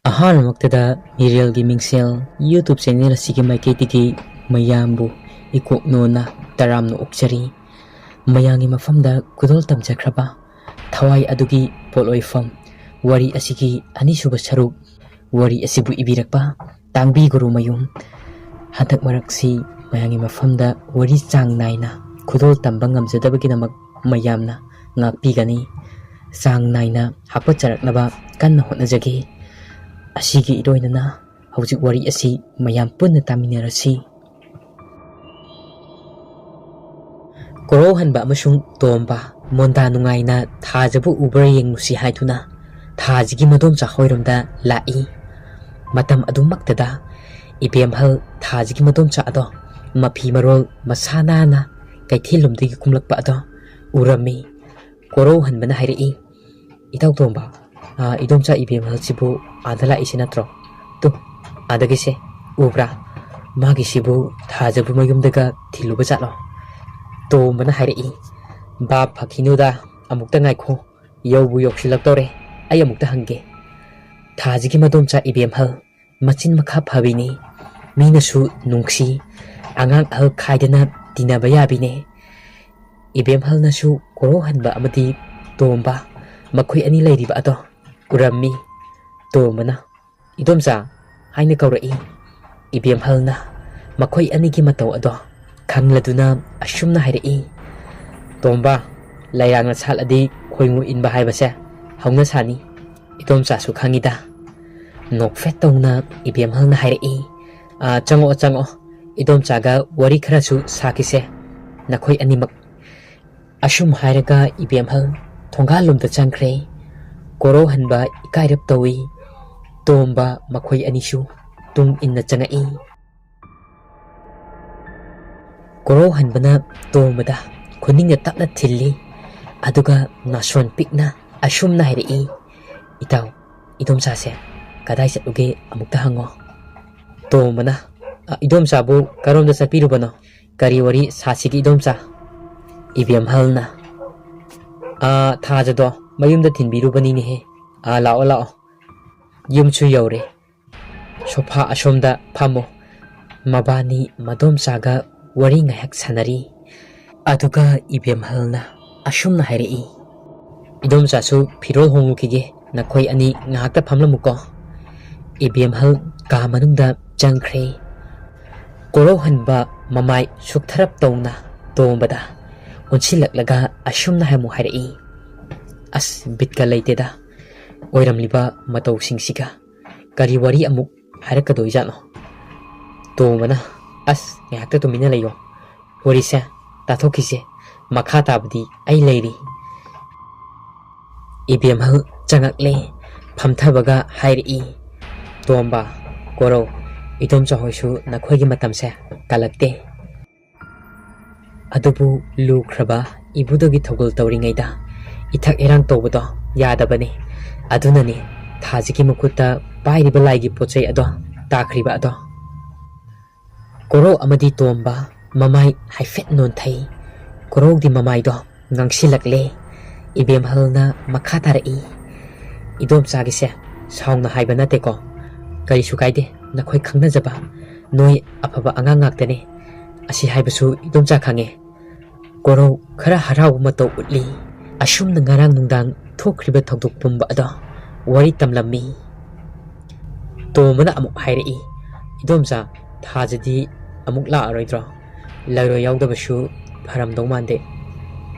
ꯑꯍꯥꯟꯕꯃꯛꯇꯗ ꯃꯤꯔꯦꯜꯒꯤ ꯃꯤꯡꯁꯦꯜ YouTube channel ꯑꯁꯤꯒꯤ ꯃꯥꯏꯀꯩꯗꯒꯤ ꯃꯌꯥꯝꯕꯨ ꯏꯀꯣꯛꯅꯣꯅ ꯇꯔꯥꯝꯅ ꯑꯣꯛꯆꯔꯤ꯫ ꯃꯌꯥꯝꯒꯤ ꯃꯐꯝꯗ ꯈꯨꯗꯣꯜ ꯇꯝꯖꯈ꯭ꯔꯕ ꯊꯋꯥꯏ ꯑꯗꯨꯒꯤ ꯄꯣꯠꯂꯣꯏꯐꯝ ꯋꯥꯔꯤ ꯑꯁꯤꯒꯤ ꯑꯅꯤꯁꯨꯕ ꯁꯔꯨꯛ ꯋꯥꯔꯤ ꯑꯁꯤꯕꯨ ꯏꯕꯤꯔꯛꯄ ꯇꯥꯡꯕꯤ ꯒꯨꯔꯨꯃꯌꯨꯝ ꯍꯟꯗꯛ ꯃꯔꯛꯁꯤ ꯃꯌꯥꯝꯒꯤ ꯃꯐꯝꯗ ꯋꯥꯔꯤ ꯆꯥꯡ ꯅꯥꯏꯅ ꯈꯨꯗꯣꯜ ꯇꯝꯕ ꯉꯝꯖꯗꯕꯒꯤꯗꯃꯛ ꯃꯌꯥꯝꯅ ꯉꯥꯛꯄꯤꯒꯅꯤ꯫ ꯆꯥꯡ ꯅꯥꯏꯅ ꯍꯥꯞꯀꯠꯆꯔꯛꯅꯕ ꯀꯟꯅ ꯍꯣꯠꯅꯖꯒꯦ꯫ ꯑꯁꯤꯒꯤ ꯏꯔꯣꯏꯅꯅ ꯍꯧꯖꯤꯛ ꯋꯥꯔꯤ ꯑꯁꯤ ꯃꯌꯥꯝ ꯄꯨꯟꯅ ꯇꯥꯃꯤꯟꯅꯔꯁꯤ꯫ ꯀꯣꯔꯧꯍꯟꯕ ꯑꯃꯁꯨꯡ ꯇꯣꯝꯕ ꯃꯣꯟꯗꯥ ꯅꯨꯡꯉꯥꯏꯅ ꯊꯥꯖꯕꯨ ꯎꯕ꯭ꯔꯥ ꯌꯦꯡꯂꯨꯁꯤ ꯍꯥꯏꯗꯨꯅ ꯊꯥꯖꯤꯒꯤ ꯃꯗꯣꯝꯆꯥ ꯍꯣꯏꯔꯣꯝꯗ ꯂꯥꯛꯏ꯫ ꯃꯇꯝ ꯑꯗꯨꯃꯛꯇꯗ ꯏꯕꯦꯝꯍꯜ ꯊꯥꯖꯤꯒꯤ ꯃꯗꯣꯝꯆꯥ ꯑꯗꯣ ꯃꯐꯤ ꯃꯔꯣꯜ ꯃꯁꯥ ꯅꯥꯟꯅ ꯀꯩꯊꯦꯜꯂꯣꯝꯗꯒꯤ ꯀꯨꯝꯂꯛꯄ ꯑꯗꯣ ꯎꯔꯝꯃꯤ꯫ ꯀꯣꯔꯧꯍꯟꯕꯅ ꯍꯥꯏꯔꯛꯏ, "ꯏꯇꯥꯎ ꯇꯣꯝꯕ, ꯏꯗꯣꯝꯆꯥ ꯏꯕꯦꯝꯍꯜꯁꯤꯕꯨ ꯑꯥꯗ ꯂꯥꯛꯏꯁꯤ ꯅꯠꯇ꯭ꯔꯣ? ꯇꯨ ꯑꯥꯗꯒꯤꯁꯦ ꯎꯕ꯭ꯔꯥ? ꯃꯥꯒꯤꯁꯤꯕꯨ ꯊꯥꯖꯕꯨ ꯃꯌꯨꯝꯗꯒ ꯊꯤꯜꯂꯨꯕ ꯖꯥꯠꯂꯣ?" ꯇꯣꯝꯕꯅ ꯍꯥꯏꯔꯛꯏ, "ꯚꯥꯞ ꯐꯈꯤꯅꯨꯗ, ꯑꯃꯨꯛꯇ ꯉꯥꯏꯈꯣ, ꯌꯧꯕꯨ ꯌꯧꯁꯤꯜꯂꯛꯇꯧꯔꯦ, ꯑꯩ ꯑꯃꯨꯛꯇ ꯍꯪꯒꯦ꯫ ꯊꯥꯖꯤꯒꯤ ꯃꯗꯣꯝꯆꯥ ꯏꯕꯦꯝꯍꯜ ꯃꯆꯤꯟ ꯃꯈꯥ ꯐꯕꯤꯅꯤ, ꯃꯤꯅꯁꯨ ꯅꯨꯡꯁꯤ, ꯑꯉꯥꯡ ꯑꯍꯜ ꯈꯥꯏꯗꯅ ꯇꯤꯟꯅꯕ ꯌꯥꯕꯤꯅꯦ." ꯏꯕꯦꯝꯍꯜꯅꯁꯨ ꯀꯣꯔꯧꯍꯟꯕ ꯑꯃꯗꯤ ꯇꯣꯝꯕ ꯃꯈꯣꯏ ꯑꯅꯤ ꯂꯩꯔꯤꯕ ꯑꯗꯣ ꯎꯔꯝꯃꯤ꯫ ꯇꯣꯝꯕꯅ "ꯏꯗꯣꯝꯆꯥ" ꯍꯥꯏꯅ ꯀꯧꯔꯛꯏ꯫ ꯏꯕꯦꯝꯍꯜꯅ ꯃꯈꯣꯏ ꯑꯅꯤꯒꯤ ꯃꯇꯧ ꯑꯗꯣ ꯈꯪꯂꯗꯨꯅ ꯑꯁꯨꯝꯅ ꯍꯥꯏꯔꯛꯏ, "ꯇꯣꯝꯕ, ꯂꯩꯔꯥꯡꯅ ꯁꯥꯠꯂꯗꯤ ꯈꯣꯏꯃꯨ ꯏꯟꯕ ꯍꯥꯏꯕꯁꯦ ꯍꯧꯅ ꯁꯥꯅꯤ, ꯏꯗꯣꯝꯆꯥꯁꯨ ꯈꯪꯉꯤꯗ." ꯅꯣꯛꯐꯦꯠ ꯇꯧꯅ ꯏꯕꯦꯝꯍꯜꯅ ꯍꯥꯏꯔꯛꯏ, "ꯆꯪꯉꯛꯑꯣ ꯆꯪꯉꯛꯑꯣ, ꯏꯗꯣꯝꯆꯥꯒ ꯋꯥꯔꯤ ꯈꯔꯁꯨ ꯁꯥꯈꯤꯁꯦ ꯅꯈꯣꯏ ꯑꯅꯤꯃꯛ." ꯑꯁꯨꯝ ꯍꯥꯏꯔꯒ ꯏꯕꯦꯝꯍꯜ ꯊꯣꯡꯒꯥꯜꯂꯣꯝꯗ ꯆꯪꯈ꯭ꯔꯦ꯫ ꯀꯣꯔꯧꯍꯟꯕ ꯏꯀꯥꯏꯔꯞ ꯇꯧꯏ꯫ ꯇꯣꯝꯕ ꯃꯈꯣꯏ ꯑꯅꯤꯁꯨ ꯇꯨꯡ ꯏꯟꯅ ꯆꯪꯉꯛꯏ꯫ ꯀꯣꯔꯧꯍꯟꯕꯅ ꯇꯣꯝꯕꯗ ꯈꯨꯅꯤꯡꯅ ꯇꯞꯅ ꯊꯤꯜꯂꯤ, ꯑꯗꯨꯒ ꯅꯥꯁꯣꯟ ꯄꯤꯛꯅ ꯑꯁꯨꯝꯅ ꯍꯥꯏꯔꯛꯏ, "ꯏꯇꯥꯎ, ꯏꯗꯣꯝꯆꯥꯁꯦ ꯀꯗꯥꯏ ꯆꯠꯂꯨꯒꯦ ꯑꯃꯨꯛꯇ ꯍꯪꯉꯣ." ꯇꯣꯝꯕꯅ, "ꯏꯗꯣꯝꯆꯥꯕꯨ ꯀꯔꯣꯝꯗ ꯆꯠꯄꯤꯔꯨꯕꯅꯣ? ꯀꯔꯤ ꯋꯥꯔꯤ ꯁꯥꯁꯤꯒꯦ ꯏꯗꯣꯝꯆꯥ?" ꯏꯕꯦꯝꯍꯜꯅ, "ꯊꯥꯖꯗꯣ ꯃꯌꯨꯝꯗ ꯊꯤꯟꯕꯤꯔꯨꯕꯅꯤꯅꯦꯍꯦ, ꯂꯥꯛꯑꯣ ꯂꯥꯛꯑꯣ, ꯌꯨꯝꯁꯨ ꯌꯧꯔꯦ, ꯁꯣꯐꯥ ꯑꯁꯣꯝꯗ ꯐꯝꯃꯣ." ꯃꯕꯥꯅꯤ ꯃꯗꯣꯝꯆꯥꯒ ꯋꯥꯔꯤ ꯉꯥꯏꯍꯥꯛ ꯁꯥꯟꯅꯔꯤ꯫ ꯑꯗꯨꯒ ꯏꯕꯦꯝꯍꯜꯅ ꯑꯁꯨꯝꯅ ꯍꯥꯏꯔꯛꯏ, "ꯏꯗꯣꯝꯆꯥꯁꯨ ꯐꯤꯔꯣꯜ ꯍꯣꯡꯂꯨꯈꯤꯒꯦ, ꯅꯈꯣꯏ ꯑꯅꯤ ꯉꯥꯏꯍꯥꯛꯇ ꯐꯝꯂꯝꯃꯨꯀꯣ." ꯏꯕꯦꯝꯍꯜ ꯀꯥ ꯃꯅꯨꯡꯗ ꯆꯪꯈ꯭ꯔꯦ꯫ ꯀꯣꯔꯧꯍꯟꯕ ꯃꯃꯥꯏ ꯁꯨꯛꯊꯔꯞ ꯇꯧꯅ ꯇꯣꯝꯕꯗ ꯑꯣꯟꯁꯤꯜꯂꯛꯂꯒ ꯑꯁꯨꯝꯅ ꯑꯃꯨꯛ ꯍꯥꯏꯔꯛꯏ, "ꯑꯁ ꯕꯤꯠꯀ ꯂꯩꯇꯦꯗ, ꯑꯣꯏꯔꯝꯂꯤꯕ ꯃꯇꯧꯁꯤꯡꯁꯤꯒ ꯀꯔꯤ ꯋꯥꯔꯤ ꯑꯃꯨꯛ ꯍꯥꯏꯔꯛꯀꯗꯣꯏꯖꯥꯠꯅꯣ?" ꯇꯣꯝꯕꯅ, "ꯑꯁ ꯉꯥꯏꯍꯥꯛꯇ ꯇꯨꯃꯤꯟꯅ ꯂꯩꯌꯣ, ꯋꯥꯔꯤꯁꯦ ꯇꯥꯊꯣꯛꯈꯤꯁꯦ, ꯃꯈꯥ ꯇꯥꯕꯗꯤ ꯑꯩ ꯂꯩꯔꯤ." ꯏꯕꯦꯝꯍꯜ ꯆꯪꯉꯛꯂꯦ, ꯐꯝꯊꯕꯒ ꯍꯥꯏꯔꯛꯏ, "ꯇꯣꯝꯕ, ꯀꯣꯔꯧ, ꯏꯗꯣꯝꯆꯥ ꯍꯣꯏꯁꯨ ꯅꯈꯣꯏꯒꯤ ꯃꯇꯝꯁꯦ ꯀꯜꯂꯛꯇꯦ, ꯑꯗꯨꯕꯨ ꯂꯨꯈ꯭ꯔꯕ ꯏꯕꯨꯙꯒꯤ ꯊꯧꯒꯜ ꯇꯧꯔꯤꯉꯩꯗ ꯏꯊꯛ ꯏꯔꯥꯡ ꯇꯧꯕꯗꯣ ꯌꯥꯗꯕꯅꯤ, ꯑꯗꯨꯅꯅꯤ ꯊꯥꯖꯤꯒꯤ ꯃꯈꯨꯠꯇ ꯄꯥꯏꯔꯤꯕ ꯂꯥꯏꯒꯤ ꯄꯣꯠꯆꯩ ꯑꯗꯣ ꯇꯥꯈ꯭ꯔꯤꯕ ꯑꯗꯣ." ꯀꯣꯔꯧ ꯑꯃꯗꯤ ꯇꯣꯝꯕ ꯃꯃꯥꯏ ꯍꯥꯏꯐꯦꯠ ꯅꯣꯟꯊꯩ꯫ ꯀꯣꯔꯧꯒꯤ ꯃꯃꯥꯏꯗꯣ ꯉꯥꯡꯁꯤꯜꯂꯛꯂꯦ꯫ ꯏꯕꯦꯝꯍꯜꯅ ꯃꯈꯥ ꯇꯥꯔꯛꯏ, "ꯏꯗꯣꯝꯆꯥꯒꯤꯁꯦ ꯁꯥꯎꯅ ꯍꯥꯏꯕ ꯅꯠꯇꯦꯀꯣ, ꯀꯔꯤꯁꯨ ꯀꯥꯏꯗꯦ, ꯅꯈꯣꯏ ꯈꯪꯅꯖꯕ ꯅꯣꯏ ꯑꯐꯕ ꯑꯉꯥꯡ ꯉꯥꯛꯇꯅꯦ, ꯑꯁꯤ ꯍꯥꯏꯕꯁꯨ ꯏꯗꯣꯝꯆꯥ ꯈꯪꯉꯦ." ꯀꯣꯔꯧ ꯈꯔ ꯍꯔꯥꯎꯕ ꯃꯇꯧ ꯎꯠꯂꯤ꯫ ꯑꯁꯨꯝꯅ ꯉꯔꯥꯡ ꯅꯨꯡꯗꯥꯡ ꯊꯣꯛꯈ꯭ꯔꯤꯕ ꯊꯧꯗꯣꯛ ꯄꯨꯝꯕ ꯑꯗꯣ ꯋꯥꯔꯤ ꯇꯝꯂꯝꯃꯤ꯫ ꯇꯣꯝꯕꯅ ꯑꯃꯨꯛ ꯍꯥꯏꯔꯛꯏ, "ꯏꯗꯣꯝꯆꯥ, ꯊꯥꯖꯗꯤ ꯑꯃꯨꯛ ꯂꯥꯛꯑꯔꯣꯏꯗ꯭ꯔꯣ? ꯂꯩꯔꯣꯏ ꯌꯥꯎꯗꯕꯁꯨ ꯐꯔꯝꯗꯧ ꯃꯥꯟꯗꯦ."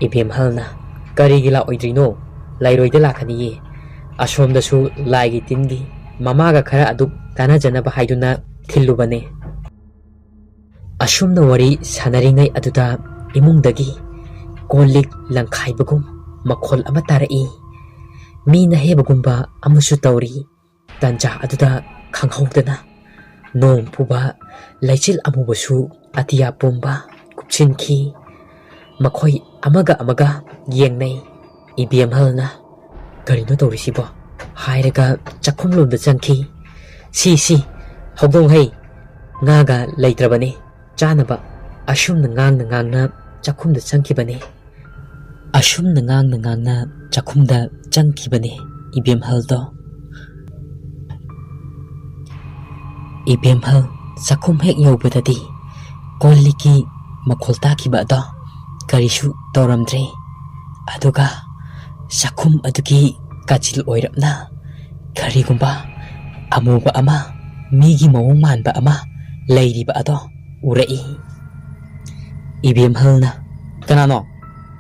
ꯏꯕꯦꯝꯍꯜꯅ, "ꯀꯔꯤꯒꯤ ꯂꯥꯛꯑꯣꯏꯗ꯭ꯔꯤꯅꯣ? ꯂꯩꯔꯣꯏꯗ ꯂꯥꯛꯀꯅꯤꯌꯦ, ꯑꯁꯣꯝꯗꯁꯨ ꯂꯥꯏꯒꯤ ꯇꯤꯟꯒꯤ ꯃꯃꯥꯒ ꯈꯔ ꯑꯗꯨꯛ ꯇꯥꯟꯅꯖꯅꯕ ꯍꯥꯏꯗꯨꯅ ꯊꯤꯜꯂꯨꯕꯅꯦ." ꯑꯁꯨꯝꯅ ꯋꯥꯔꯤ ꯁꯥꯟꯅꯔꯤꯉꯩ ꯑꯗꯨꯗ ꯏꯃꯨꯡꯗꯒꯤ ꯀꯣꯜ ꯂꯤꯛ ꯂꯪꯈꯥꯏꯕꯒꯨꯝ ꯃꯈꯣꯜ ꯑꯃ ꯇꯥꯔꯛꯏ꯫ ꯃꯤꯅ ꯍꯦꯕꯒꯨꯝꯕ ꯑꯃꯁꯨ ꯇꯧꯔꯤ꯫ ꯇꯟꯖꯥ ꯑꯗꯨꯗ ꯈꯪꯍꯧꯗꯅ ꯅꯣꯡ ꯄꯨꯕ ꯂꯩꯆꯤꯜ ꯑꯃꯨꯕꯁꯨ ꯑꯇꯤꯌꯥ ꯄꯨꯝꯕ ꯀꯨꯞꯁꯤꯟꯈꯤ꯫ ꯃꯈꯣꯏ ꯑꯃꯒ ꯑꯃꯒ ꯌꯦꯡꯅꯩ꯫ ꯏꯕꯦꯝꯍꯜꯅ, "ꯀꯔꯤꯅꯣ ꯇꯧꯔꯤꯁꯤꯕꯣ?" ꯍꯥꯏꯔꯒ ꯆꯥꯛꯈꯨꯝꯂꯣꯝꯗ ꯆꯪꯈꯤ꯫ ꯁꯤ ꯍꯧꯗꯣꯡꯍꯩ, ꯉꯥꯒ ꯂꯩꯇ꯭ꯔꯕꯅꯦ ꯆꯥꯅꯕ." ꯑꯁꯨꯝꯅ ꯉꯥꯡꯅ ꯉꯥꯡꯅ ꯆꯥꯛꯈꯨꯝꯗ ꯆꯪꯈꯤꯕꯅꯦ꯫ ꯏꯕꯦꯝꯍꯜꯗꯣ Ibemhal sakum hek yobadadi koliki makolta kibado karisu toramdre aduga sakum adugi kachil oirapna karigumba amuba ama migi mawong manba ama leiriba ado urai Ibemhalna kanano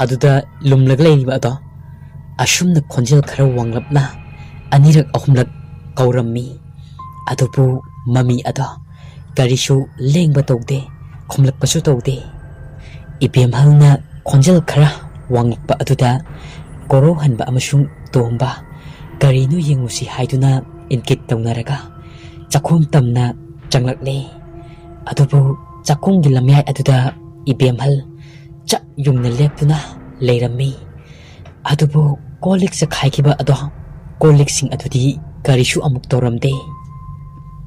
aduda lumlag leiriba ado asumna khonjel khara wanglapna anirak ahumlak kaurammi adubu mami ado karisu lengba tawde khumlakpasu tawde Ibemhalna khonjel khara wanglakpa aduda koro hanba amasung tomba karinu yengusi haiduna inkit tawnaraga chakhum tamna changlakle adubu chakhumgi lamyai aduda Ibemhal cha yumna leptuna leirammi adubu kolik sa khaikiba ado kolik sing adudi karisu amuk toramde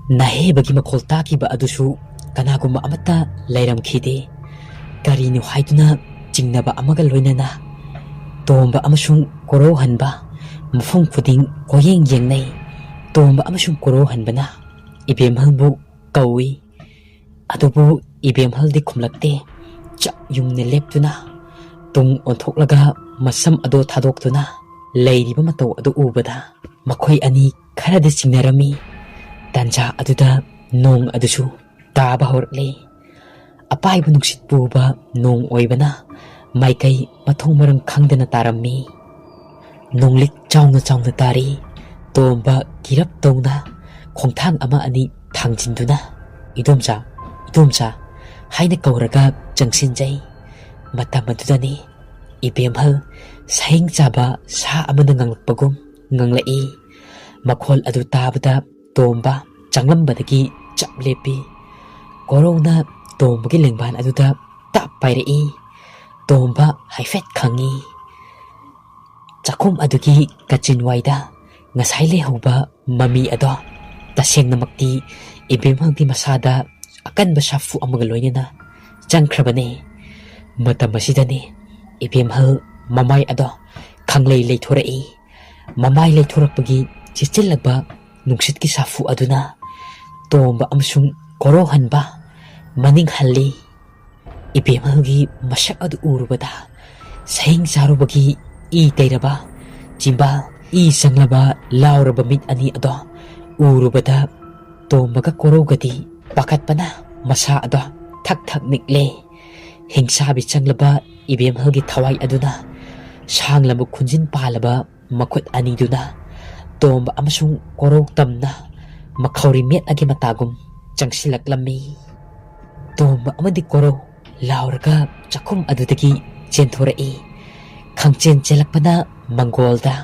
nahebagi makolta kiba adusu kanaguma amata leiramkhide karinu haiduna jingnaba amaga loinana tomba amasung koro hanba mafung puding koyeng yengnai tomba amasung koro hanbana Ibemhalbu kawi adubu Ibemhal di khumlakte cha yumne leptuna tung onthoklaga masam ado thadoktuna leiriba mataw adu ubada makhoi ani kharadi singnarami tanja aduda nong adusu taba horle apaibu nuksit puba nong oibana maikai mathong marang khangdana tarammi nonglik chaungna chaungna tari tomba kirap tawna khongthang ama ani thangjinduna idomcha haina kauraga changsinjai matam adudani Ibemhal saing chaba sa amana nganglakpagum nganglai makhol adu tabada tomba changlambadagi chaplepi korona tombagi lengban aduda tap pairei tomba haifet khangi chakum adugi kachinwaida ngasai lehoba mami ado tasengnamakti Ibemhalgi masada akanba safu amaga loinana changkhrabane matam asidani Ibemhal mamai ado khanglei leithorai mamai leithorakpagi chichilagba nungsitki safu aduna tomba amsung koro hanba maning halli Ibemhalgi masak adu urubada saing sarubagi I teiraba chimba I sanglaba lauraba mit ani ado urubada tombaga korogadi pakatpana masa ado thak nikle hingsabi changlaba Ibemhalgi thawai aduna sanglaba khunjin palaba makhut aniduna tomba amasung korog tamna makhawri met agi matagum changsilaklammi tomba amadi koro lauraga chakhum adudagi chentorai khangchen chelakpana mangolda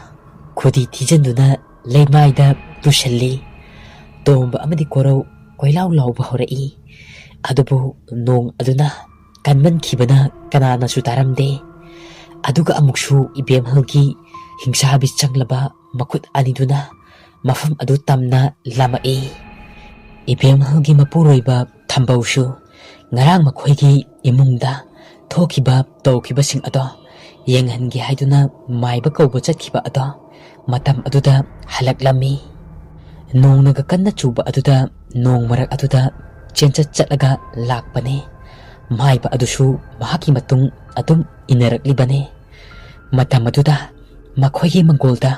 khudi thijanduna leimaida pusalli tomba amadi koro koilau lauba horai adubu nong aduna kanman khibana kanana sutaramde aduga amuksu Ibemhalgi hingsabi changlaba makut aniduna mafam adu tamna lamai Ibemhalgi mapuroiba thambausu ngarang makhoigi imungda thokiba tawkiba sing ado yenghangi haiduna maiba kauba chatkiba ado matam aduda halaklami nongnaga kanna chuba aduda nong marak aduda chenchat chatlaga lakpane maiba adusu mahaki matung atum inaraklibane matam aduda makhoigi mangolda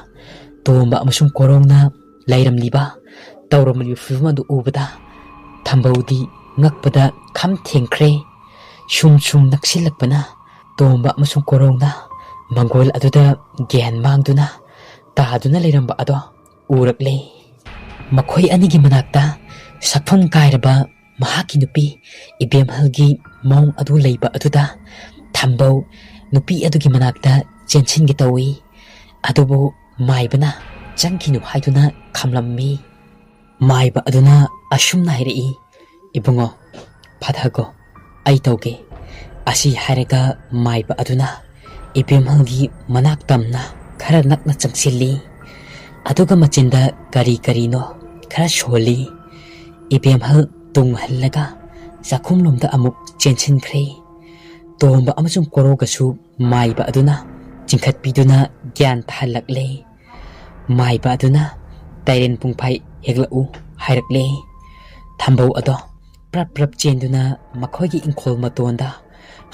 tomba amasung korongna lairamliba tawramli filma du ubada thambaudi ngakpada kham thengkhre sum naksilakpana tomba amasung korongna mangol aduda gyan mangduna taduna leiramba ado urakle makhoi anigi manakta sakpham kairaba mahaki nupi Ibemhalgi maung adu leiba aduda thambau nupi adugi manakta chenchingi tawi adubu maibana changkinu haiduna khamlammi maiba aduna asumna hairei ibungo phathago ai tauge asi hairaga maiba aduna Ibemhalgi manak tamna khara nakna changsilli aduga machinda kari no khara sholi Ibemhal tung hallaga zakhumlomda amuk chenchinkhre tomba amasung korogasu maiba aduna chingkhat piduna gyan thalakle maiba aduna tairen pungphai heglau hairakle ꯊꯝꯕꯧ ꯑꯗꯣ ꯄ꯭ꯔꯞ ꯄ꯭ꯔꯞ ꯆꯦꯟꯗꯨꯅ ꯃꯈꯣꯏꯒꯤ ꯏꯪꯈꯣꯜ ꯃꯇꯣꯟꯗ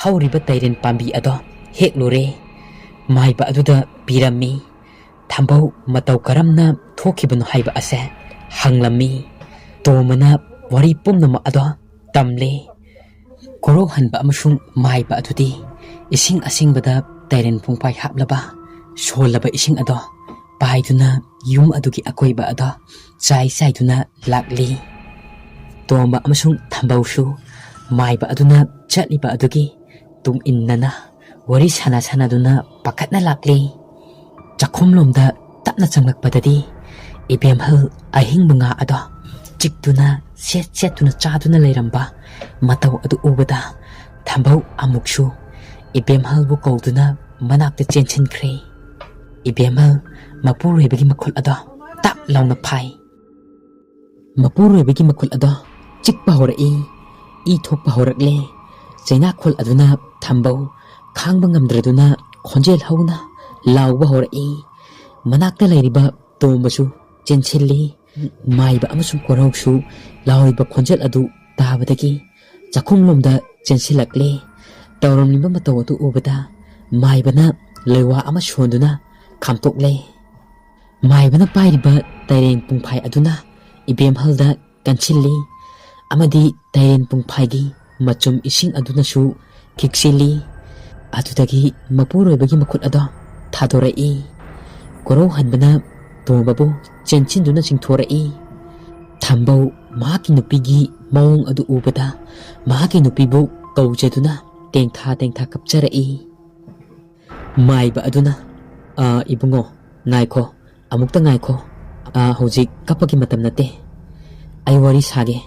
ꯍꯧꯔꯤꯕ ꯇꯩꯔꯦꯟ ꯄꯥꯝꯕꯤ ꯑꯗꯣ ꯍꯦꯛꯂꯨꯔꯦ ꯃꯥꯏꯕ ꯑꯗꯨꯗ ꯄꯤꯔꯝꯃꯤ ꯊꯝꯕꯧ ꯃꯇꯧ ꯀꯔꯝꯅ ꯊꯣꯛꯈꯤꯕꯅꯣ ꯍꯥꯏꯕ ꯑꯁꯦ ꯍꯪꯂꯝꯃꯤ ꯇꯣꯝꯕꯅ ꯋꯥꯔꯤ ꯄꯨꯝꯅꯃꯛ ꯑꯗꯣ ꯇꯝꯂꯦ ꯀꯣꯔꯧꯍꯟꯕ ꯑꯃꯁꯨꯡ ꯃꯥꯏꯕ ꯑꯗꯨꯗꯤ ꯏꯁꯤꯡ ꯑꯁꯦꯡꯕꯗ ꯇꯩꯔꯦꯟ ꯄꯨꯡꯄꯥꯏ ꯍꯥꯞꯂꯕ ꯁꯣꯜꯂꯕ ꯏꯁꯤꯡ ꯑꯗꯣ ꯄꯥꯏꯗꯨꯅ ꯌꯨꯝ ꯑꯗꯨꯒꯤ ꯑꯀꯣꯏꯕ ꯑꯗꯣ ꯆꯥꯏꯗꯨꯅ ꯂꯥꯛꯂꯤ ꯇꯣꯝꯕ ꯑꯃꯁꯨꯡ ꯊꯝꯕꯧꯁꯨ ꯃꯥꯏꯕ ꯑꯗꯨꯅ ꯆꯠꯂꯤꯕ ꯑꯗꯨꯒꯤ ꯇꯨꯡ ꯏꯟꯅꯅ ꯋꯥꯔꯤ ꯁꯥꯟꯅꯗꯨꯅ ꯄꯥꯈꯠꯅ ꯂꯥꯛꯂꯤ ꯆꯥꯛꯈꯨꯝꯂꯣꯝꯗ ꯇꯞꯅ ꯆꯪꯂꯛꯄꯗꯗꯤ ꯏꯕꯦꯝꯍꯜ ꯑꯍꯤꯡꯕ ꯉꯥ ꯑꯗꯣ ꯆꯤꯛꯇꯨꯅ ꯁꯦꯠꯇꯨꯅ ꯆꯥꯗꯨꯅ ꯂꯩꯔꯝꯕ ꯃꯇꯧ ꯑꯗꯨ ꯎꯕꯗ ꯊꯝꯕꯧ ꯑꯃꯨꯛꯁꯨ ꯏꯕꯦꯝꯍꯜꯕꯨ ꯀꯧꯗꯨꯅ ꯃꯅꯥꯛꯇ ꯆꯦꯟꯁꯤꯟꯈ꯭ꯔꯦ ꯏꯕꯦꯝꯍꯜ ꯃꯄꯨꯔꯣꯏꯕꯒꯤ ꯃꯈꯨꯠ ꯑꯗꯣ ꯇꯞ ꯂꯥꯎꯅ ꯐꯥꯏ ꯃꯄꯨꯔꯣꯏꯕꯒꯤ ꯃꯈꯨꯠ ꯑꯗꯣ ꯆꯤꯛꯄ ꯍꯧꯔꯛꯏ ꯏ ꯊꯣꯛꯄ ꯍꯧꯔꯛꯂꯦ ꯆꯩꯅꯥꯈꯣꯜ ꯑꯗꯨꯅ ꯊꯝꯕꯧ ꯈꯥꯡꯕ ꯉꯝꯗ꯭ꯔꯗꯨꯅ ꯈꯣꯟꯖꯦꯜ ꯍꯧꯅ ꯂꯥꯎꯕ ꯍꯧꯔꯛꯏ ꯃꯅꯥꯛꯇ ꯂꯩꯔꯤꯕ ꯇꯣꯝꯕꯁꯨ ꯆꯦꯟꯁꯤꯜꯂꯤ ꯃꯥꯏꯕ ꯑꯃꯁꯨꯡ ꯀꯣꯔꯧꯁꯨ ꯂꯥꯎꯔꯤꯕ ꯈꯣꯟꯖꯦꯜ ꯑꯗꯨ ꯇꯥꯕꯗꯒꯤ ꯆꯥꯛꯈꯨꯝꯂꯣꯝꯗ ꯆꯦꯟꯁꯤꯜꯂꯛꯂꯦ ꯇꯧꯔꯝꯂꯤꯕ ꯃꯇꯧ ꯑꯗꯨ ꯎꯕꯗ ꯃꯥꯏꯕꯅ ꯂꯩꯋꯥ ꯑꯃ ꯁꯣꯟꯗꯨꯅ ꯈꯥꯝꯇꯣꯛꯂꯦ ꯃꯥꯏꯕꯅ ꯄꯥꯏꯔꯤꯕ ꯇꯩꯔꯦꯟ ꯄꯨꯡꯐꯥꯏ ꯑꯗꯨꯅ ꯏꯕꯦꯝꯍꯜꯗ ꯀꯟꯁꯤꯜꯂꯤ ꯑꯃꯗꯤ ꯇꯩꯔꯦꯟ ꯄꯨꯡꯐꯥꯏꯒꯤ ꯃꯆꯨꯝ ꯏꯁꯤꯡ ꯑꯗꯨꯅꯁꯨ ꯈꯤꯛꯆꯤꯜꯂꯤ ꯑꯗꯨꯗꯒꯤ ꯃꯄꯨꯔꯣꯏꯕꯒꯤ ꯃꯈꯨꯠ ꯑꯗꯣ ꯊꯥꯗꯣꯔꯛꯏ ꯀꯣꯔꯧꯍꯟꯕꯅ ꯇꯣꯝꯕꯕꯨ ꯆꯦꯟꯁꯤꯟꯗꯨꯅ ꯆꯤꯡꯊꯣꯔꯛꯏ ꯊꯝꯕꯧ ꯃꯍꯥꯛꯀꯤ ꯅꯨꯄꯤꯒꯤ ꯃꯑꯣꯡ ꯑꯗꯨ ꯎꯕꯗ ꯃꯍꯥꯛꯀꯤ ꯅꯨꯄꯤꯕꯨ ꯀꯧꯖꯗꯨꯅ ꯇꯦꯡꯊꯥ ꯀꯞꯆꯔꯛꯏ ꯃꯥꯏꯕ ꯑꯗꯨꯅ ꯏꯕꯨꯡꯉꯣ ꯉꯥꯏꯈꯣ ꯑꯃꯨꯛꯇ ꯉꯥꯏꯈꯣ ꯍꯧꯖꯤꯛ ꯀꯞꯄꯒꯤ ꯃꯇꯝ ꯅꯠꯇꯦ ꯑꯩ ꯋꯥꯔꯤ ꯁꯥꯒꯦ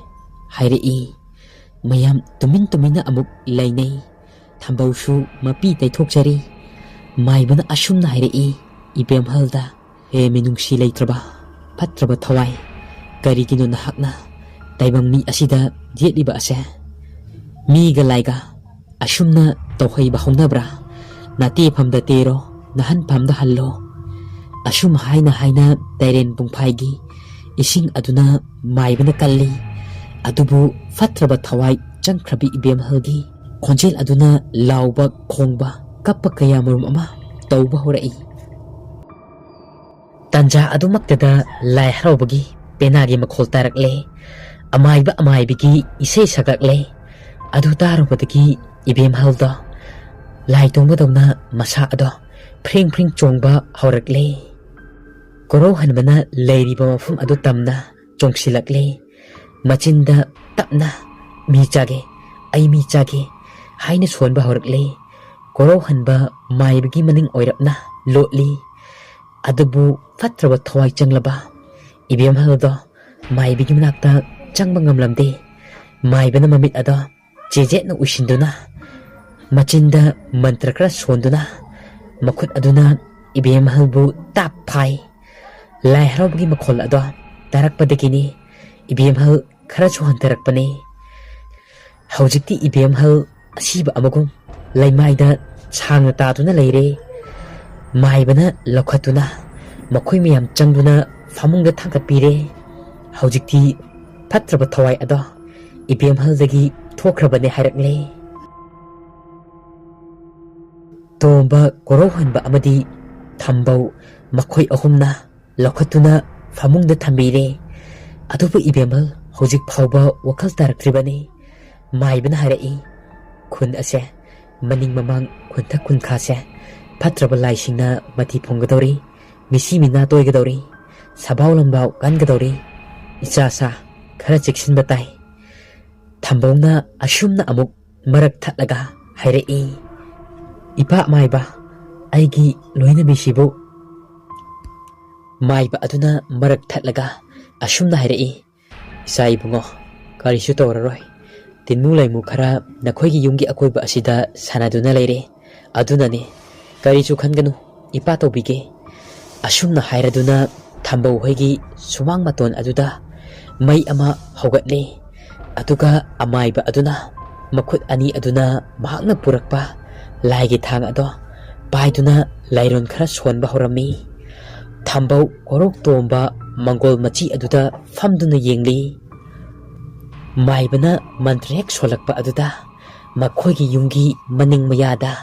ꯍꯥꯏꯔꯛꯏ ꯃꯌꯥꯝ ꯇꯨꯃꯤꯟꯅ ꯑꯃꯨꯛ ꯂꯩꯅꯩ ꯊꯝꯕꯧꯁꯨ ꯃꯄꯤ ꯇꯩꯊꯣꯛꯆꯔꯤ ꯃꯥꯏꯕꯅ ꯑꯁꯨꯝꯅ ꯍꯥꯏꯔꯛꯏ ꯏꯕꯦꯝꯍꯜꯗ ꯍꯦ ꯃꯤꯅꯨꯡꯁꯤ ꯂꯩꯇ꯭ꯔꯕ ꯐꯠꯇ꯭ꯔꯕ ꯊꯋꯥꯏ ꯀꯔꯤꯒꯤꯅꯣ ꯅꯍꯥꯛꯅ ꯇꯥꯏꯕꯪ ꯃꯤ ꯑꯁꯤꯗ ꯌꯦꯠꯂꯤꯕ ꯑꯁꯦ ꯃꯤꯒ ꯂꯥꯏꯒ ꯑꯁꯨꯝꯅ ꯇꯧꯍꯩꯕ ꯍꯧꯅꯕ꯭ꯔꯥ ꯅꯥꯇꯦꯐꯝꯗ ꯇꯦꯔꯣ ꯅꯍꯟꯐꯝꯗ ꯍꯜꯂꯣ ꯑꯁꯨꯝ ꯍꯥꯏꯅ ꯇꯩꯔꯦꯟ ꯄꯨꯡꯐꯥꯏꯒꯤ ꯏꯁꯤꯡ ꯑꯗꯨꯅ ꯃꯥꯏꯕꯅ ꯀꯜꯂꯤ ꯑꯗꯨꯕꯨ ꯐꯠꯇ꯭ꯔꯕ ꯊꯋꯥꯏ ꯆꯪꯈ꯭ꯔꯕꯤ ꯏꯕꯦꯝꯍꯜꯒꯤ ꯈꯣꯟꯖꯦꯜ ꯑꯗꯨꯅ ꯂꯥꯎꯕ ꯈꯣꯡꯕ ꯀꯞꯄ ꯀꯌꯥ ꯃꯔꯨꯝ ꯑꯃ ꯇꯧꯕ ꯍꯧꯔꯛꯏ ꯇꯟꯖꯥ ꯑꯗꯨꯃꯛꯇꯗ ꯂꯥꯏ ꯍꯔꯥꯎꯕꯒꯤ ꯄꯦꯅꯥꯒꯤ ꯃꯈꯣꯜ ꯇꯥꯔꯛꯂꯦ ꯑꯃꯥꯏꯕꯤꯒꯤ ꯏꯁꯩ ꯁꯛꯂꯛꯂꯦ ꯑꯗꯨ ꯇꯥꯔꯨꯕꯗꯒꯤ ꯏꯕꯦꯝꯍꯜꯗꯣ ꯂꯥꯏ ꯇꯣꯡꯕꯗꯧꯅ ꯃꯁꯥ ꯑꯗꯣ ꯐ꯭ꯔꯤꯡ ꯆꯣꯡꯕ ꯍꯧꯔꯛꯂꯦ ꯀꯣꯔꯧꯍꯟꯕꯅ ꯂꯩꯔꯤꯕ ꯃꯐꯝ ꯑꯗꯨ ꯇꯝꯅ ꯆꯣꯡꯁꯤꯜꯂꯛꯂꯦ ꯃꯆꯤꯟꯗ ꯇꯞꯅ ꯃꯤ ꯆꯥꯒꯦ ꯑꯩ ꯃꯤ ꯆꯥꯒꯦ ꯍꯥꯏꯅ ꯁꯣꯟꯕ ꯍꯧꯔꯛꯂꯦ ꯀꯣꯔꯧꯍꯟꯕ ꯃꯥꯏꯕꯒꯤ ꯃꯅꯤꯡ ꯑꯣꯏꯔꯞꯅ ꯂꯣꯠꯂꯤ ꯑꯗꯨꯕꯨ ꯐꯠꯇ꯭ꯔꯕ ꯊꯋꯥꯏ ꯆꯪꯂꯕ ꯏꯕꯦꯝꯍꯜꯗꯣ ꯃꯥꯏꯕꯤꯒꯤ ꯃꯅꯥꯛꯇ ꯆꯪꯕ ꯉꯝꯂꯝꯗꯦ ꯃꯥꯏꯕꯅ ꯃꯃꯤꯠ ꯑꯗꯣ ꯆꯦꯖꯦꯠꯅ ꯎꯏꯁꯤꯟꯗꯨꯅ ꯃꯆꯤꯟꯗ ꯃꯟꯇ꯭ꯔ ꯈꯔ ꯁꯣꯟꯗꯨꯅ ꯃꯈꯨꯠ ꯑꯗꯨꯅ ꯏꯕꯦꯝꯍꯜꯕꯨ ꯇꯥꯞ ꯐꯥꯏ ꯂꯥꯏ ꯍꯔꯥꯎꯕꯒꯤ ꯃꯈꯣꯜ ꯑꯗꯣ ꯇꯥꯔꯛꯄꯗꯒꯤꯅꯤ ꯏꯕꯦꯝꯍꯜ ꯈꯔꯁꯨ ꯍꯟꯊꯔꯛꯄꯅꯤ ꯍꯧꯖꯤꯛꯇꯤ ꯏꯕꯦꯝꯍꯜ ꯑꯁꯤꯕ ꯑꯃꯒꯨꯝ ꯂꯩꯃꯥꯏꯗ ꯁꯥꯡꯅ ꯇꯥꯗꯨꯅ ꯂꯩꯔꯦ ꯃꯥꯏꯕꯅ ꯂꯧꯈꯠꯇꯨꯅ ꯃꯈꯣꯏ ꯃꯌꯥꯝ ꯆꯪꯗꯨꯅ ꯐꯃꯨꯡꯗ ꯊꯥꯡꯒꯠꯄꯤꯔꯦ ꯍꯧꯖꯤꯛꯇꯤ ꯐꯠꯇ꯭ꯔꯕ ꯊꯋꯥꯏ ꯑꯗꯣ ꯏꯕꯦꯝꯍꯜꯗꯒꯤ ꯊꯣꯛꯈ꯭ꯔꯕꯅꯦ ꯍꯥꯏꯔꯛꯂꯦ ꯇꯣꯝꯕ ꯀꯣꯔꯧꯍꯟꯕ ꯑꯃꯗꯤ ꯊꯝꯕꯧ ꯃꯈꯣꯏ ꯑꯍꯨꯝꯅ ꯂꯧꯈꯠꯇꯨꯅ ꯐꯃꯨꯡꯗ ꯊꯝꯕꯤꯔꯦ ꯑꯗꯨꯕꯨ ꯏꯕꯦꯝꯍꯜ ꯍꯧꯖꯤꯛ ꯐꯥꯎꯕ ꯋꯥꯈꯜ ꯇꯥꯔꯛꯇ꯭ꯔꯤꯕꯅꯤ ꯃꯥꯏꯕꯅ ꯍꯥꯏꯔꯛꯏ ꯈꯨꯟ ꯑꯁꯦ ꯃꯅꯤꯡ ꯃꯃꯥꯡ ꯈꯨꯟꯊꯛ ꯈꯨꯟꯈꯥꯁꯦ ꯐꯠꯇ꯭ꯔꯕ ꯂꯥꯏꯁꯤꯡꯅ ꯃꯊꯤ ꯐꯣꯡꯒꯗꯧꯔꯤ ꯃꯤꯁꯤ ꯃꯤꯅꯥ ꯇꯣꯏꯒꯗꯧꯔꯤ ꯁꯕꯥꯎ ꯂꯝꯕꯥꯎ ꯀꯟꯒꯗꯧꯔꯤ ꯏꯆꯥꯁꯥ ꯈꯔ ꯆꯦꯛꯁꯤꯟꯕ ꯇꯥꯏ ꯊꯝꯕꯧꯅ ꯑꯁꯨꯝꯅ ꯑꯃꯨꯛ ꯃꯔꯛ ꯊꯠꯂꯒ ꯍꯥꯏꯔꯛꯏ ꯏꯄꯥ ꯃꯥꯏꯕ ꯑꯩꯒꯤ ꯂꯣꯏꯅꯕꯤꯁꯤꯕꯨ ꯃꯥꯏꯕ ꯑꯗꯨꯅ ꯃꯔꯛ ꯊꯠꯂꯒ ꯑꯁꯨꯝꯅ ꯍꯥꯏꯔꯛꯏ ꯏꯆꯥ ꯏꯕꯨꯡꯉꯣ ꯀꯔꯤꯁꯨ ꯇꯧꯔꯔꯣꯏ ꯇꯤꯟꯃꯨ ꯂꯩꯃꯨ ꯈꯔ ꯅꯈꯣꯏꯒꯤ ꯌꯨꯝꯒꯤ ꯑꯀꯣꯏꯕ ꯑꯁꯤꯗ ꯁꯥꯟꯅꯗꯨꯅ ꯂꯩꯔꯦ ꯑꯗꯨꯅꯅꯤ ꯀꯔꯤꯁꯨ ꯈꯟꯒꯅꯨ ꯏꯄꯥ ꯇꯧꯕꯤꯒꯦ ꯑꯁꯨꯝꯅ ꯍꯥꯏꯔꯗꯨꯅ ꯊꯝꯕꯧ ꯍꯣꯏꯒꯤ ꯁꯨꯃꯥꯡ ꯃꯇꯣꯟ ꯑꯗꯨꯗ ꯃꯩ ꯑꯃ ꯍꯧꯒꯠꯂꯦ ꯑꯗꯨꯒ ꯑꯃꯥꯏꯕ ꯑꯗꯨꯅ ꯃꯈꯨꯠ ꯑꯅꯤ ꯑꯗꯨꯅ ꯃꯍꯥꯛꯅ ꯄꯨꯔꯛꯄ ꯂꯥꯏꯒꯤ ꯊꯥꯡ ꯑꯗꯣ ꯄꯥꯏꯗꯨꯅ ꯂꯥꯏꯔꯣꯟ ꯈꯔ ꯁꯣꯟꯕ ꯍꯧꯔꯝꯃꯤ ꯊꯝꯕꯧ ꯀꯣꯔꯧ ꯇꯣꯝꯕ ꯃꯪꯒꯣꯜ ꯃꯆꯤ ꯑꯗꯨꯗ ꯐꯝꯗꯨꯅ ꯌꯦꯡꯂꯤ ꯃꯥꯏꯕꯅ ꯃꯟꯇ꯭ꯔ ꯍꯦꯛ ꯁꯣꯜꯂꯛꯄ ꯑꯗꯨꯗ ꯃꯈꯣꯏꯒꯤ ꯌꯨꯝꯒꯤ ꯃꯅꯤꯡ ꯃꯌꯥꯗ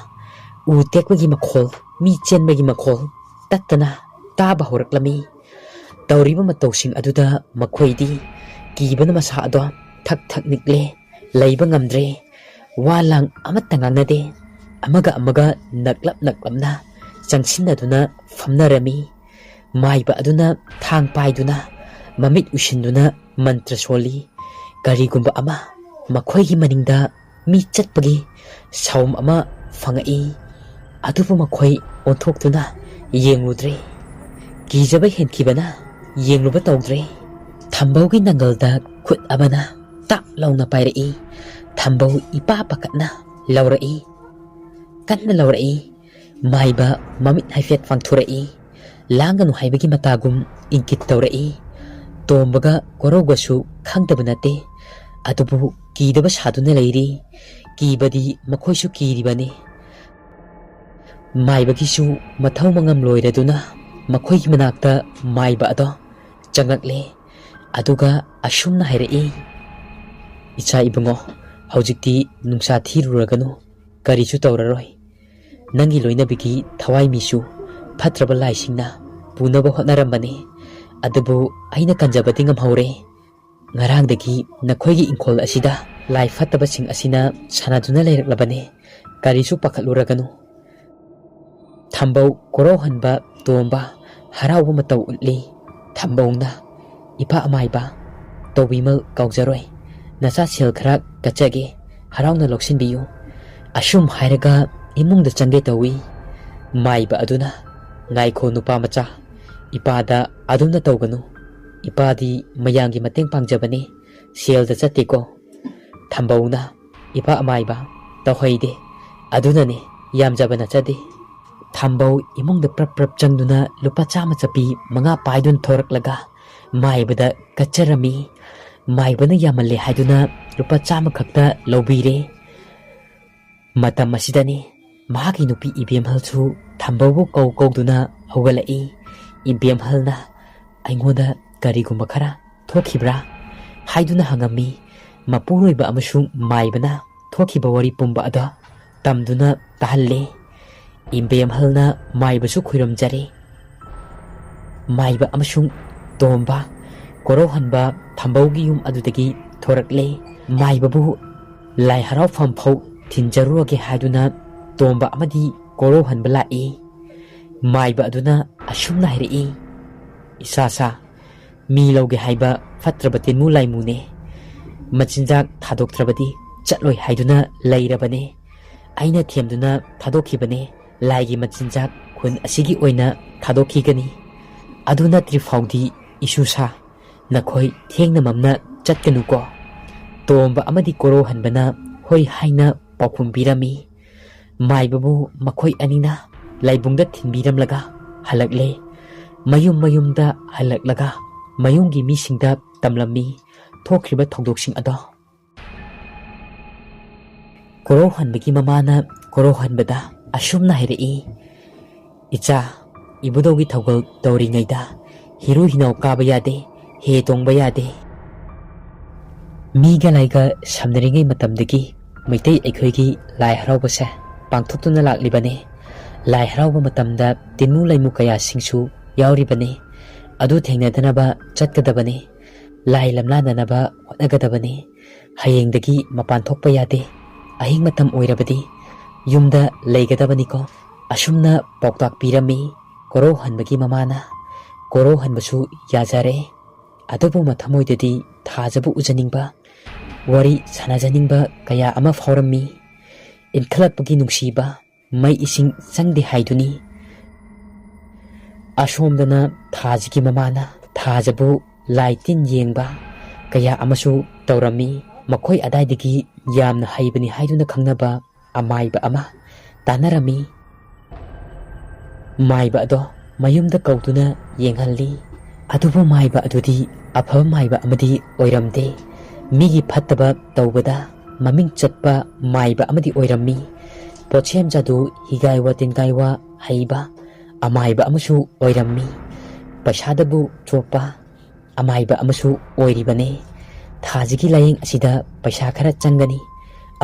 ꯎ ꯇꯦꯛꯄꯒꯤ ꯃꯈꯣꯜ, ꯃꯤ ꯆꯦꯟꯕꯒꯤ ꯃꯈꯣꯜ ꯇꯠꯇꯅ ꯇꯥꯕ ꯍꯧꯔꯛꯂꯝꯃꯤ꯫ ꯇꯧꯔꯤꯕ ꯃꯇꯧꯁꯤꯡ ꯑꯗꯨꯗ ꯃꯈꯣꯏꯗꯤ ꯀꯤꯕꯅ ꯃꯁꯥ ꯑꯗꯣ ꯊꯛ ꯊꯛ ꯅꯤꯛꯂꯦ, ꯂꯩꯕ ꯉꯝꯗ꯭ꯔꯦ, ꯋꯥ ꯂꯥꯡ ꯑꯃꯠꯇ ꯉꯥꯡꯅꯗꯦ, ꯑꯃꯒ ꯑꯃꯒ ꯅꯛꯂꯞꯅ ꯆꯪꯁꯤꯟꯅꯗꯨꯅ ꯐꯝꯅꯔꯝꯃꯤ꯫ ꯃꯥꯏꯕ ꯑꯗꯨꯅ ꯊꯥꯡ ꯄꯥꯏꯗꯨꯅ ꯃꯃꯤꯠ ꯎꯏꯁꯤꯟꯗꯨꯅ ꯃꯟꯇ꯭ꯔ ꯁꯣꯜꯂꯤ꯫ ꯀꯔꯤꯒꯨꯝꯕ ꯑꯃ ꯃꯈꯣꯏꯒꯤ ꯃꯅꯤꯡꯗ ꯃꯤ ꯆꯠꯄꯒꯤ ꯁꯥꯎꯝ ꯑꯃ ꯐꯪꯉꯛꯏ꯫ ꯑꯗꯨꯕꯨ ꯃꯈꯣꯏ ꯑꯣꯟꯊꯣꯛꯇꯨꯅ ꯌꯦꯡꯂꯨꯗ꯭ꯔꯦ꯫ ꯀꯤꯖꯕ ꯍꯦꯟꯈꯤꯕꯅ ꯌꯦꯡꯂꯨꯕ ꯇꯧꯗ꯭ꯔꯦ꯫ ꯊꯝꯕꯧꯒꯤ ꯅꯪꯒꯜꯗ ꯈꯨꯠ ꯑꯃꯅ ꯇꯥꯞ ꯂꯥꯎꯅ ꯄꯥꯏꯔꯛꯏ꯫ ꯊꯝꯕꯧ ꯏꯄꯥ ꯄꯥꯈꯠꯅ ꯂꯧꯔꯛꯏ, ꯀꯟꯅ ꯂꯧꯔꯛꯏ꯫ ꯃꯥꯏꯕ ꯃꯃꯤꯠ ꯍꯥꯏꯐꯦꯠ ꯄꯥꯡꯊꯣꯔꯛꯏ꯫ ꯂꯥꯡꯒꯅꯨ ꯍꯥꯏꯕꯒꯤ ꯃꯇꯥꯒꯨꯝ ꯏꯪꯒꯤꯠ ꯇꯧꯔꯛꯏ꯫ ꯇꯣꯝꯕꯒ ꯀꯣꯔꯧꯒꯁꯨ ꯈꯪꯗꯕ ꯅꯠꯇꯦ, ꯑꯗꯨꯕꯨ ꯀꯤꯗꯕ ꯁꯥꯗꯨꯅ ꯂꯩꯔꯤ꯫ ꯀꯤꯕꯗꯤ ꯃꯈꯣꯏꯁꯨ ꯀꯤꯔꯤꯕꯅꯤ꯫ ꯃꯥꯏꯕꯒꯤꯁꯨ ꯃꯊꯧ ꯃꯉꯝ ꯂꯣꯏꯔꯗꯨꯅ ꯃꯈꯣꯏꯒꯤ ꯃꯅꯥꯛꯇ ꯃꯥꯏꯕ ꯑꯗꯣ ꯆꯪꯉꯛꯂꯦ꯫ ꯑꯗꯨꯒ ꯑꯁꯨꯝꯅ ꯍꯥꯏꯔꯛꯏ, "ꯏꯆꯥ ꯏꯕꯨꯡꯉꯣ, ꯍꯧꯖꯤꯛꯇꯤ ꯅꯨꯡꯁꯥ ꯊꯤꯔꯨꯔꯒꯅꯨ, ꯀꯔꯤꯁꯨ ꯇꯧꯔꯔꯣꯏ꯫ ꯅꯪꯒꯤ ꯂꯣꯏꯅꯕꯤꯒꯤ ꯊꯋꯥꯏꯃꯤꯁꯨ ꯐꯠꯇ꯭ꯔꯕ ꯂꯥꯏꯁꯤꯡꯅ ꯄꯨꯅꯕ ꯍꯣꯠꯅꯔꯝꯕꯅꯤ, ꯑꯗꯨꯕꯨ ꯑꯩꯅ ꯀꯟꯖꯕꯗꯤ ꯉꯝꯍꯧꯔꯦ꯫ ꯉꯔꯥꯡꯗꯒꯤ ꯅꯈꯣꯏꯒꯤ ꯏꯪꯈꯣꯜ ꯑꯁꯤꯗ ꯂꯥꯏ ꯐꯠꯇꯕꯁꯤꯡ ꯑꯁꯤꯅ ꯁꯥꯟꯅꯗꯨꯅ ꯂꯩꯔꯛꯂꯕꯅꯤ, ꯀꯔꯤꯁꯨ ꯄꯥꯈꯠꯂꯨꯔꯒꯅꯨ." ꯊꯝꯕꯧ ꯀꯣꯔꯧꯍꯟꯕ ꯇꯣꯝꯕ ꯍꯔꯥꯎꯕ ꯃꯇꯧ ꯎꯠꯂꯤ꯫ ꯊꯝꯕꯧꯅ, "ꯏꯄꯥ ꯑꯃꯥꯏꯕ, ꯇꯧꯕꯤꯃꯜ ꯀꯥꯎꯖꯔꯣꯏ, ꯅꯆꯥ ꯁꯦꯜ ꯈꯔ ꯀꯠꯆꯒꯦ, ꯍꯔꯥꯎꯅ ꯂꯧꯁꯤꯟꯕꯤꯌꯨ." ꯑꯁꯨꯝ ꯍꯥꯏꯔꯒ ꯏꯃꯨꯡꯗ ꯆꯪꯒꯦ ꯇꯧꯏ꯫ ꯃꯥꯏꯕ ꯑꯗꯨꯅ, "ꯉꯥꯏꯈꯣ ꯅꯨꯄꯥ ꯃꯆꯥ, ꯏꯄꯥꯗ ꯑꯗꯨꯝꯅ ꯇꯧꯒꯅꯨ, ꯏꯄꯥꯗꯤ ꯃꯌꯥꯝꯒꯤ ꯃꯇꯦꯡ ꯄꯥꯡꯖꯕꯅꯤ, ꯁꯦꯜꯗ ꯆꯠꯇꯦꯀꯣ." ꯊꯝꯕꯧꯅ, "ꯏꯄꯥ ꯑꯃꯥꯏꯕ, ꯇꯧꯍꯩꯗꯦ, ꯑꯗꯨꯅꯅꯦ, ꯌꯥꯝꯖꯕ ꯅꯠꯆꯗꯦ." ꯊꯝꯕꯧ ꯏꯃꯨꯡꯗ ꯄ꯭ꯔꯞ ꯄ꯭ꯔꯞ ꯆꯪꯗꯨꯅ ꯂꯨꯄꯥ 100 ꯆꯞꯄꯤ 5 ꯄꯥꯏꯗꯨꯅ ꯊꯣꯔꯛꯂꯒ ꯃꯥꯏꯕꯗ ꯀꯠꯆꯔꯝꯃꯤ꯫ ꯃꯥꯏꯕꯅ ꯌꯥꯝꯃꯜꯂꯦ ꯍꯥꯏꯗꯨꯅ ꯂꯨꯄꯥ 100 ꯈꯛꯇ ꯂꯧꯕꯤꯔꯦ꯫ ꯃꯇꯝ ꯑꯁꯤꯗꯅꯤ ꯃꯍꯥꯛꯀꯤ ꯅꯨꯄꯤ ꯏꯕꯦꯝꯍꯜꯁꯨ ꯊꯝꯕꯧꯕꯨ ꯀꯧꯗꯨꯅ ꯍꯧꯒꯠꯂꯛꯏ꯫ ꯏꯕꯦꯝꯍꯜꯅ ꯑꯩꯉꯣꯟꯗ ꯀꯔꯤꯒꯨꯝꯕ ꯈꯔ ꯊꯣꯛꯈꯤꯕ꯭ꯔꯥ ꯍꯥꯏꯗꯨꯅ ꯍꯪꯉꯝꯃꯤ꯫ ꯃꯄꯨꯔꯣꯏꯕ ꯑꯃꯁꯨꯡ ꯃꯥꯏꯕꯅ ꯊꯣꯛꯈꯤꯕ ꯋꯥꯔꯤ ꯄꯨꯝꯕ ꯑꯗꯣ ꯇꯝꯗꯨꯅ ꯇꯥꯍꯜꯂꯦ꯫ ꯏꯕꯦꯝꯍꯜꯅ ꯃꯥꯏꯕꯁꯨ ꯈꯨꯔꯨꯝꯖꯔꯦ꯫ ꯃꯥꯏꯕ ꯑꯃꯁꯨꯡ ꯇꯣꯝꯕ ꯀꯣꯔꯧꯍꯟꯕ ꯊꯝꯕꯧꯒꯤ ꯌꯨꯝ ꯑꯗꯨꯗꯒꯤ ꯊꯣꯔꯛꯂꯦ꯫ ꯃꯥꯏꯕꯕꯨ ꯂꯥꯏ ꯍꯔꯥꯎꯐꯝ ꯐꯥꯎ ꯊꯤꯟꯖꯔꯨꯔꯒꯦ ꯍꯥꯏꯗꯨꯅ ꯇꯣꯝꯕ ꯑꯃꯗꯤ ꯀꯣꯔꯧꯍꯟꯕ ꯂꯥꯛꯏ꯫ ꯃꯥꯏꯕ ꯑꯗꯨꯅ ꯑꯁꯨꯝꯅ ꯍꯥꯏꯔꯛꯏ, "ꯏꯆꯥꯁꯥ, ꯃꯤ ꯂꯧꯒꯦ ꯍꯥꯏꯕ ꯐꯠꯇ꯭ꯔꯕ ꯇꯤꯟꯃꯨ ꯂꯥꯏꯃꯨꯅꯦ, ꯃꯆꯤꯟꯖꯥꯛ ꯊꯥꯗꯣꯛꯇ꯭ꯔꯕꯗꯤ ꯆꯠꯂꯣꯏ ꯍꯥꯏꯗꯨꯅ ꯂꯩꯔꯕꯅꯦ꯫ ꯑꯩꯅ ꯊꯦꯝꯗꯨꯅ ꯊꯥꯗꯣꯛꯈꯤꯕꯅꯦ, ꯂꯥꯏꯒꯤ ꯃꯆꯤꯟꯖꯥꯛ ꯈꯨꯟ ꯑꯁꯤꯒꯤ ꯑꯣꯏꯅ ꯊꯥꯗꯣꯛꯈꯤꯒꯅꯤ꯫ ꯑꯗꯨ ꯅꯠꯇ꯭ꯔꯤ ꯐꯥꯎꯗꯤ ꯏꯁꯨꯁꯥ, ꯅꯈꯣꯏ ꯊꯦꯡꯅ ꯃꯝꯅ ꯆꯠꯀꯅꯨꯀꯣ." ꯇꯣꯝꯕ ꯑꯃꯗꯤ ꯀꯣꯔꯧꯍꯟꯕꯅ ꯍꯣꯏ ꯍꯥꯏꯅ ꯄꯥꯎꯈꯨꯝ ꯄꯤꯔꯝꯃꯤ꯫ ꯃꯥꯏꯕꯕꯨ ꯃꯈꯣꯏ ꯑꯅꯤꯅ ꯂꯥꯏꯕꯨꯡꯗ ꯊꯤꯟꯕꯤꯔꯝꯂꯒ ꯍꯜꯂꯛꯂꯦ꯫ ꯃꯌꯨꯝꯗ ꯍꯜꯂꯛꯂꯒ ꯃꯌꯨꯝꯒꯤ ꯃꯤꯁꯤꯡꯗ ꯇꯝꯂꯝꯃꯤ ꯊꯣꯛꯈ꯭ꯔꯤꯕ ꯊꯧꯗꯣꯛꯁꯤꯡ ꯑꯗꯣ꯫ ꯀꯣꯔꯧꯍꯟꯕꯒꯤ ꯃꯃꯥꯅ ꯀꯣꯔꯧꯍꯟꯕꯗ ꯑꯁꯨꯝꯅ ꯍꯥꯏꯔꯛꯏ, "ꯏꯆꯥ, ꯏꯕꯨꯙꯧꯒꯤ ꯊꯧꯒꯜ ꯇꯧꯔꯤꯉꯩꯗ ꯍꯤꯔꯨ ꯍꯤꯅꯥꯎ ꯀꯥꯕ ꯌꯥꯗꯦ, ꯍꯦ ꯇꯣꯡꯕ ꯌꯥꯗꯦ꯫ ꯃꯤꯒ ꯂꯥꯏꯒ ꯁꯝꯅꯔꯤꯉꯩ ꯃꯇꯝꯗꯒꯤ ꯃꯩꯇꯩ ꯑꯩꯈꯣꯏꯒꯤ ꯂꯥꯏ ꯍꯔꯥꯎꯕꯁꯦ ꯄꯥꯡꯊꯣꯛꯇꯨꯅ ꯂꯥꯛꯂꯤꯕꯅꯤ꯫ ꯂꯥꯏ ꯍꯔꯥꯎꯕ ꯃꯇꯝꯗ ꯇꯤꯟꯃꯨ ꯂꯩꯃꯨ ꯀꯌꯥꯁꯤꯡꯁꯨ ꯌꯥꯎꯔꯤꯕꯅꯤ꯫ ꯑꯗꯨ ꯊꯦꯡꯅꯗꯅꯕ ꯆꯠꯀꯗꯕꯅꯤ, ꯂꯥꯏ ꯂꯝꯂꯥꯟꯅꯅꯕ ꯍꯣꯠꯅꯒꯗꯕꯅꯤ꯫ ꯍꯌꯦꯡꯗꯒꯤ ꯃꯄꯥꯟ ꯊꯣꯛꯄ ꯌꯥꯗꯦ, ꯑꯍꯤꯡ ꯃꯇꯝ ꯑꯣꯏꯔꯕꯗꯤ ꯌꯨꯝꯗ ꯂꯩꯒꯗꯕꯅꯤꯀꯣ." ꯑꯁꯨꯝꯅ ꯄꯥꯎꯇꯥꯛ ꯄꯤꯔꯝꯃꯤ ꯀꯣꯔꯧꯍꯟꯕꯒꯤ ꯃꯃꯥꯅ꯫ ꯀꯣꯔꯧꯍꯟꯕꯁꯨ ꯌꯥꯖꯔꯦ꯫ ꯑꯗꯨꯕꯨ ꯃꯊꯃꯣꯏꯗꯗꯤ ꯊꯥꯖꯕꯨ ꯎꯖꯅꯤꯡꯕ, ꯋꯥꯔꯤ ꯁꯥꯟꯅꯖꯅꯤꯡꯕ ꯀꯌꯥ ꯑꯃ ꯐꯥꯎꯔꯝꯃꯤ꯫ ꯏꯟꯈꯠꯂꯛꯄꯒꯤ ꯅꯨꯡꯁꯤꯕ ꯃꯩ ꯏꯁꯤꯡ ꯆꯪꯗꯦ ꯍꯥꯏꯗꯨꯅꯤ꯫ ꯑꯁꯣꯝꯗꯅ ꯊꯥꯖꯤꯒꯤ ꯃꯃꯥꯅ ꯊꯥꯖꯕꯨ ꯂꯥꯏ ꯇꯤꯟ ꯌꯦꯡꯕ ꯀꯌꯥ ꯑꯃꯁꯨ ꯇꯧꯔꯝꯃꯤ꯫ ꯃꯈꯣꯏ ꯑꯗꯥꯏꯗꯒꯤ ꯌꯥꯝꯅ ꯍꯩꯕꯅꯤ ꯍꯥꯏꯗꯨꯅ ꯈꯪꯅꯕ ꯑꯃꯥꯏꯕ ꯑꯃ ꯇꯥꯟꯅꯔꯝꯃꯤ꯫ ꯃꯥꯏꯕ ꯑꯗꯣ ꯃꯌꯨꯝꯗ ꯀꯧꯗꯨꯅ ꯌꯦꯡꯍꯜꯂꯤ꯫ ꯑꯗꯨꯕꯨ ꯃꯥꯏꯕ ꯑꯗꯨꯗꯤ ꯑꯐꯕ ꯃꯥꯏꯕ ꯑꯃꯗꯤ ꯑꯣꯏꯔꯝꯗꯦ꯫ ꯃꯤꯒꯤ ꯐꯠꯇꯕ ꯇꯧꯕꯗ ꯃꯃꯤꯡ ꯆꯠꯄ ꯃꯥꯏꯕ ꯑꯃꯗꯤ ꯑꯣꯏꯔꯝꯃꯤ꯫ ꯄꯣꯠꯁꯦꯝ ꯖꯥꯗꯨ ꯍꯤꯒꯥꯏꯋꯥ ꯇꯤꯟꯒꯥꯏꯋꯥ ꯍꯩꯕ ꯑꯃꯥꯏꯕ ꯑꯃꯁꯨ ꯑꯣꯏꯔꯝꯃꯤ꯫ ꯄꯩꯁꯥꯗꯕꯨ ꯆꯣꯞꯄ ꯑꯃꯥꯏꯕ ꯑꯃꯁꯨ ꯑꯣꯏꯔꯤꯕꯅꯤ꯫ ꯊꯥꯖꯤꯒꯤ ꯂꯥꯌꯦꯡ ꯑꯁꯤꯗ ꯄꯩꯁꯥ ꯈꯔ ꯆꯪꯒꯅꯤ,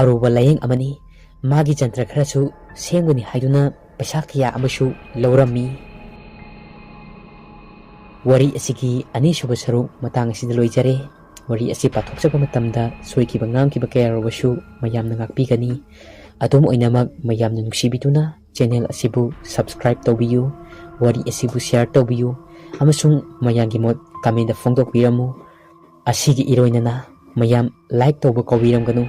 ꯑꯔꯨꯕ ꯂꯥꯌꯦꯡ ꯑꯃꯅꯤ, ꯃꯥꯒꯤ ꯖꯟꯇ꯭ꯔ ꯈꯔꯁꯨ ꯁꯦꯝꯒꯅꯤ ꯍꯥꯏꯗꯨꯅ ꯄꯩꯁꯥ ꯀꯌꯥ ꯑꯃꯁꯨ ꯂꯧꯔꯝꯃꯤ꯫ ꯋꯥꯔꯤ ꯑꯁꯤꯒꯤ ꯑꯅꯤꯁꯨꯕ ꯁꯔꯨꯛ ꯃꯇꯥꯡ ꯑꯁꯤꯗ ꯂꯣꯏꯖꯔꯦ꯫ ꯋꯥꯔꯤ ꯑꯁꯤ ꯄꯥꯊꯣꯛꯆꯕ ꯃꯇꯝꯗ ꯁꯣꯏꯈꯤꯕ ꯉꯥꯝꯈꯤꯕ ꯀꯌꯥꯔꯕꯁꯨ ꯃꯌꯥꯝꯅ ꯉꯥꯛꯄꯤꯒꯅꯤ꯫ ꯑꯗꯨꯝ ꯑꯣꯏꯅꯃꯛ ꯃꯌꯥꯝꯅ ꯅꯨꯡꯁꯤꯕꯤꯗꯨꯅ ꯆꯦꯅꯦꯜ ꯑꯁꯤꯕꯨ ꯁꯕꯁꯀ꯭ꯔꯥꯏꯕ ꯇꯧꯕꯤꯌꯨ, ꯋꯥꯔꯤ ꯑꯁꯤꯕꯨ ꯁꯦꯌꯔ ꯇꯧꯕꯤꯌꯨ, ꯑꯃꯁꯨꯡ ꯃꯌꯥꯝꯒꯤ ꯃꯣꯠ ꯀꯃꯦꯟꯇꯗ ꯐꯣꯡꯗꯣꯛꯄꯤꯔꯝꯃꯨ꯫ ꯑꯁꯤꯒꯤ ꯏꯔꯣꯏꯅꯅ ꯃꯌꯥꯝ ꯂꯥꯏꯛ ꯇꯧꯕ ꯀꯥꯎꯕꯤꯔꯝꯒꯅꯨ꯫